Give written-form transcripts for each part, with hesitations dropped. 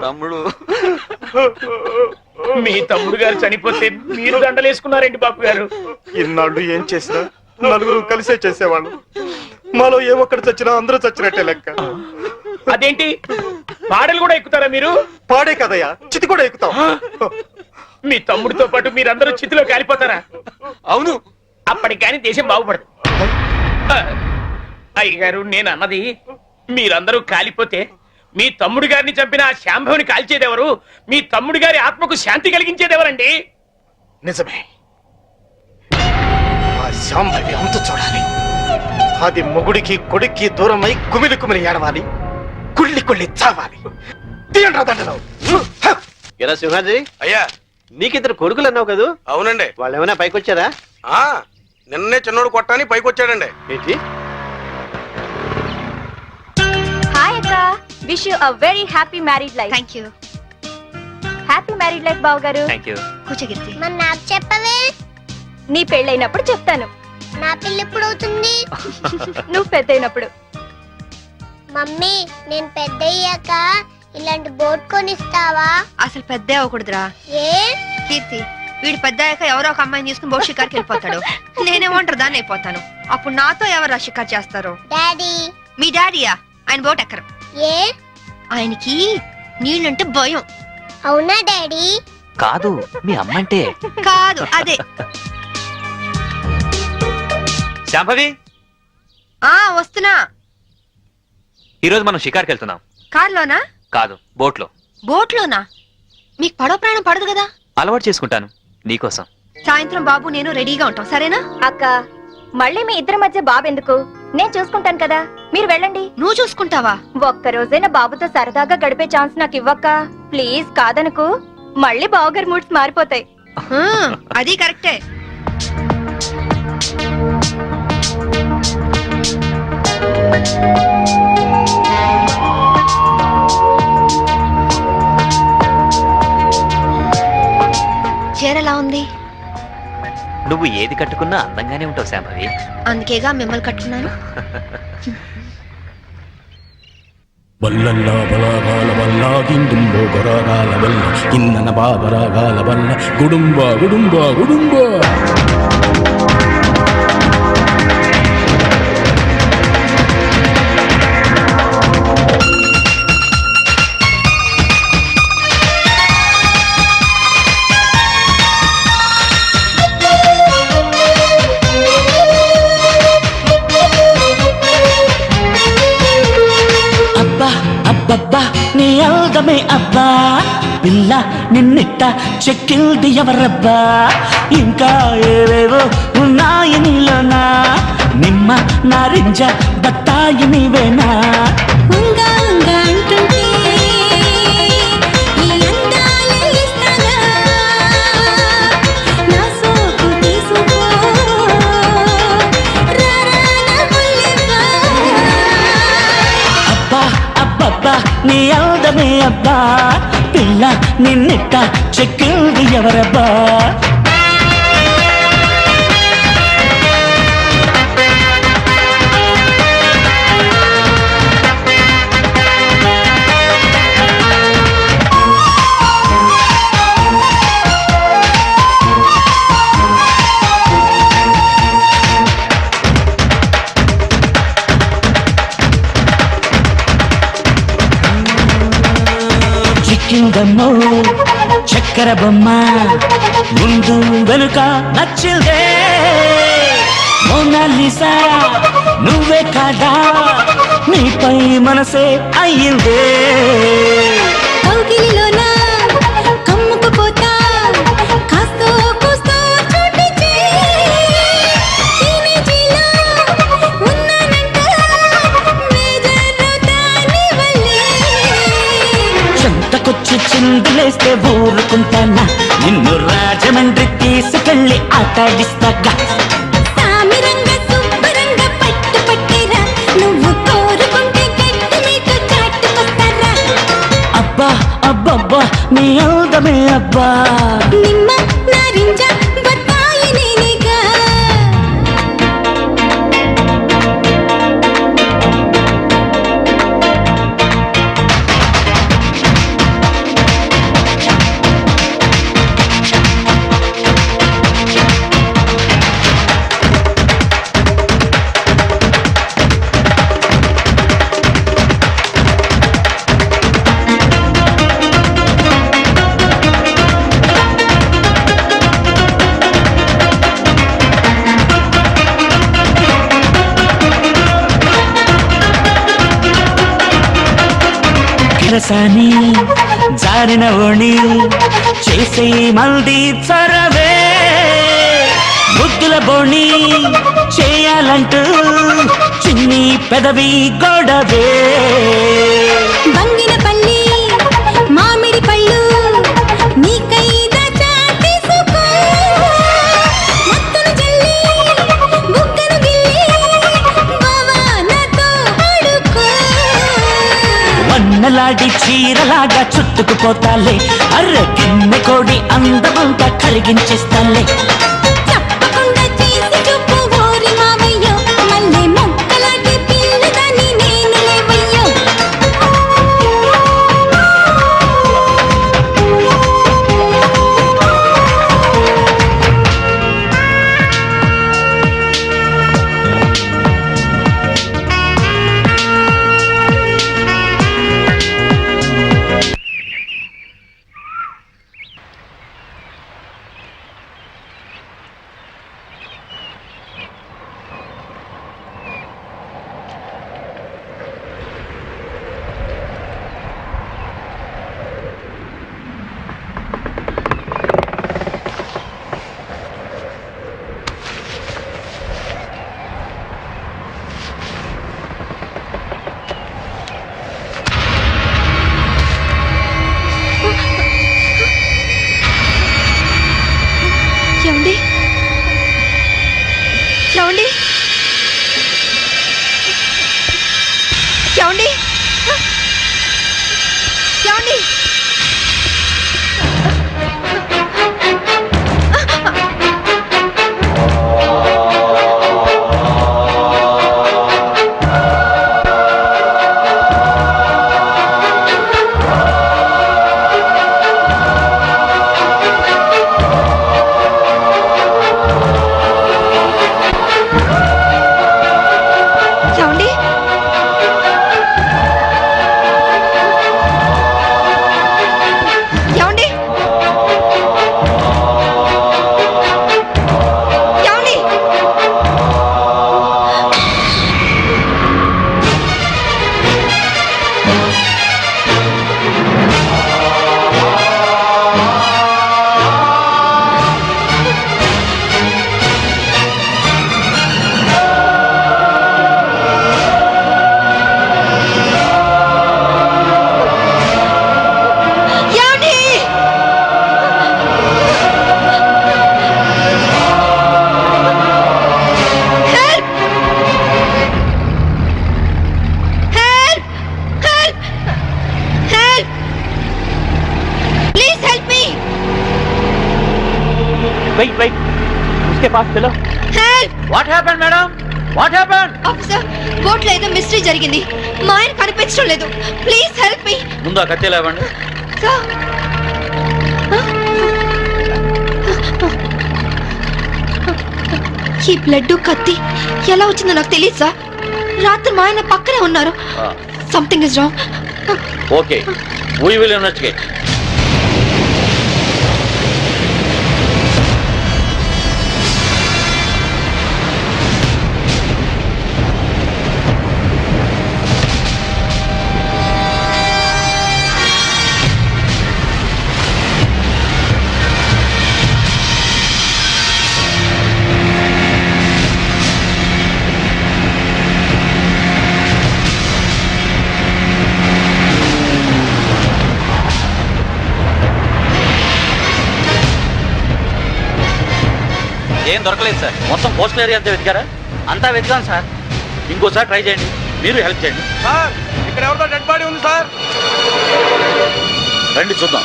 తమ్ముడు, మీ తమ్ముడు గారు చనిపోతే మీరు దండలేసుకున్నారండి బాబు గారు. ఇన్నాళ్ళు ఏం చేసినా నలుగురు కలిసే చేసేవాళ్ళు. మాలో ఏ ఒక్కడు చచ్చినా అందరూ చచ్చినట్టే లెక్క. అదేంటి పాడలు కూడా ఎక్కుతారా మీరు? పాడే కదయ్యా, చితి కూడా ఎక్కుతాం. మీ తమ్ముడితో పాటు మీరందరూ చితిలో కాలిపోతారా? అవును. అప్పటికి కానీ దేశం బాగుపడదు. అయ్యగారు, నేను అన్నది మీరందరూ కాలిపోతే మీ తమ్ముడు గారిని చంపిన ఆ శాంభవిని కాల్చేదెవరు? మీ తమ్ముడి గారి ఆత్మకు శాంతి కలిగించేదెవరండి? నిజమే, ఆ శాంభవి అంతు చూడాలి. అది మొగుడికి కొడుక్కి దూరమై కుమిలి కుమిలి ఏడవాలి, కుళ్ళి కుళ్ళి చావాలి. తీయండి దండలు. ఎలా సింహాజీ? అయ్యా, నీకిద్దరు కొడుకులు అన్నావు కదా? అవునండి. వాళ్ళు ఏమైనా పైకి వచ్చారా? నిన్నే చిన్నోడు కొట్టాని పైకి వచ్చాడండి. ఏంటి? హాయ్ అక్క, wish you a very happy married life. Thank you. Happy married life బావ గారు. కూర్చోగిర్తి. మరి నాకు చెప్పవే? నీ పెళ్ళైనప్పుడు చెప్తాను. నా పెళ్ళి ఎప్పుడు అవుతుంది? నువ్వు పెద్దయినప్పుడు. మమ్మీ, నేను పెద్ద అయ్యాక ఇలాంటి బోట్ కొనిస్తావా? అసలు పెద్ద అవ్వకూడదురా. ఏ? కీర్తి, వీడు పెద్ద అయ్యాక ఎవరో ఒక అమ్మాయిని తీసుకుని బోట్ షికార్కి వెళ్ళిపోతాడు. నేనేమంటారు దాన్ని అయిపోతాను. అప్పుడు నాతో ఎవరు షికార్ చేస్తారు? డాడీ. మీ డాడీయా? ఆయన బోట్ ఎక్కరు. ఏ? ఆయనకి నీళ్ళంటే భయం. అవునా డాడీ? కాదు, మీ అమ్మంటే. కాదు, అదే. శాంభవి, వస్తున్నా. ఈరోజు మనం షికార్కి వెళ్తున్నాం. కార్లోనా? కాదు, బోట్లో. బోట్లోనా? మీకు పడవ ప్రయాణం పడదు కదా? అలవాటు చేసుకుంటాను నీకోసం. సాయంత్రం బాబు నేను రెడీగా ఉంటాం, సరేనా? అక్క, మళ్ళీ మీ ఇద్దరి మధ్య బాబు ఎందుకు? నేను చూసుకుంటాను కదా, మీరు వెళ్ళండి. నువ్వు చూసుకుంటావా? ఒక్క రోజైనా బాబుతో సరదాగా గడిపే ఛాన్స్ నాకు ఇవ్వక్క ప్లీజ్. కాదనుకు, మళ్ళీ బావగారి మూడ్స్ మారిపోతాయి. అది కరెక్టే. చీరలా ఉంది. నువ్వు ఏది కట్టుకున్నా అందంగానే ఉంటావు శాంభవి. అందుకేగా మిమ్మల్ని కట్టుకున్నాను. వల్లల్లా బలాగాల వల్ల గిందుంబో గొరాగాల వల్ల కిందన బాబరాగాల వల్ల గుడుంబ గుడుంబ గుడుంబ. అబ్బబ్బా నీ అందమే అబ్బా, పిల్ల నిన్నిట్ట చెక్కిల్ది ఎవరబ్బా. ఇంకా ఏవేవో ఉన్నాయి నీలోనా, నిమ్మ నారింజ బత్తాయి నీవేనా. నీ అందమే అబ్బా, పిల్ల నిన్నిట్ట చెక్కిల్ది ఎవరబ్బా. చిక్కిందమ్మో చక్కెర బొమ్మ, ముందు వెనుక నచ్చిందే మోనాలిసా. నువ్వే కాదా, నీపై మనసే అయ్యిందే. చెంతకొచ్చి చిందులేస్తే ఊరుకుంటానా, నిన్ను రాజమండ్రి తీసుకెళ్ళి ఆటాడిస్తాగా. అబ్బా అబ్బబ్బా నీ అందమే అబ్బా. రసాని జారిన ఓణి చేసే మల్ది చొరవే ముద్దుల బోణి చేయాలంటూ చిన్ని పెదవి గొడవే బంగిన పల్లి మామిడి పళ్ళు నీకైనా చాటేసుకో మత్తును జల్లి బుగ్గను గిల్లి బావా నాతో ఆడుకో వన్నలాడి చీరలాగా చుట్టుకుపోతాలే అర్ర గిన్నె కోడి అందమంతా కరిగించేస్తాలే తప్పకుండా చేసి చూపు ఓరి మావయ్యో మల్లె మొక్కలాంటి పిల్లదాన్ని నేను లేవయ్యో ఏమండి ఏమండి ఏమండి ఏమండి ఏమండి ఏమండి ఏమండి ఏమండి help help help help please help me wait wait उसके पास चलो help what happened madam what happened officer బోట్లో ఏదో మిస్టరీ జరిగింది మా ఆయన కనిపించడం లేదు ప్లీజ్ హెల్ప్ మీ ముందు ఆ కత్తి లేవండి. సార్ ఈ బ్లడ్ కత్తి ఎలా వచ్చిందో నాకు తెలియదు సార్ రాత్రి మా ఆయన పక్కనే ఉన్నారు something is wrong okay we will investigate. ఏం దొరకలేదు సార్. మొత్తం కోస్టల్ ఏరియా అంతా వెతికారా? అంతా వెతికాం సార్. ఇంకోసారి ట్రై చేయండి, మీరు హెల్ప్ చేయండి. సార్ ఇక్కడ ఎవరితో డెడ్ బాడీ ఉంది సార్. రండి చూద్దాం.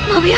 మావయ్య